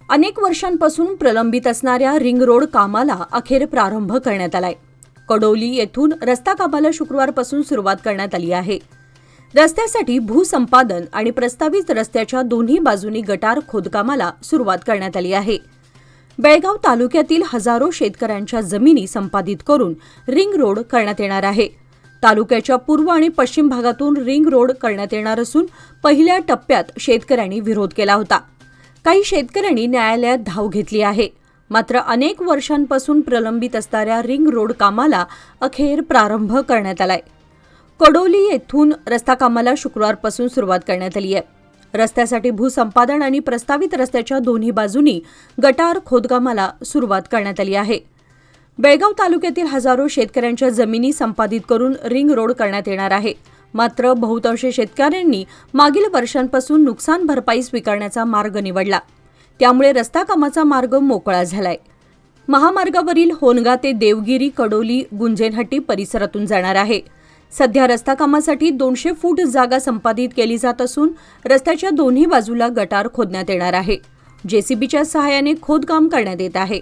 अनेक वर्षांपासून प्रलंबित असणाऱ्या रिंग रोड कामाला अखेर प्रारंभ करण्यात आलाय। कडोली येथून रस्ता कामाला शुक्रवारपासून सुरुवात करण्यात आली आहे। रस्त्यासाठी भूसंपादन आणि प्रस्तावित रस्त्याच्या दोन्ही बाजूनी गटार खोदकामाला सुरुवात करण्यात आली आहे। बेळगाव तालुक्यातील हजारो शेतकऱ्यांच्या जमिनी संपादित करून रिंग रोड करण्यात येणार आहे। तालुक्याच्या पूर्व आणि पश्चिम भागातून रिंग रोड करण्यात येणार असून पहिल्या टप्प्यात शेतकऱ्यांनी विरोध केला होता। काही शेतकऱ्यांनी न्यायालयात धाव घेतली आहे। मात्र अनेक वर्षांपासून प्रलंबित असणाऱ्या रिंग रोड कामाला अखेर प्रारंभ करण्यात आलाय। कडोली येथून रस्ता कामाला शुक्रवारपासून सुरुवात करण्यात आली आहे। रस्त्यासाठी भूसंपादन आणि प्रस्तावित रस्त्याच्या दोन्ही बाजूनी गटार खोदकामाला सुरुवात करण्यात आली आहे। बेळगाव तालुक्यातील हजारो शेतकऱ्यांच्या जमिनी संपादित करून रिंग रोड करण्यात येणार आहे। मात्र बहुतांश शेतकऱ्यांनी मागील वर्षांपासून नुकसान भरपाई स्वीकारण्याचा मार्ग निवडला, त्यामुळे रस्ता कामाचा मार्ग मोकळा झालाय। महामार्गावरील होनगा ते देवगिरी कडोली गुंजेनहट्टी परिसरातून जाणार आहे। सध्या रस्ता कामासाठी 200 फूट जागा संपादित केली जात असून रस्त्याच्या दोन्ही बाजूला गटार खोदण्यात येणार आहे। जेसीबीच्या सहाय्याने खोदकाम करण्यात येत आहे।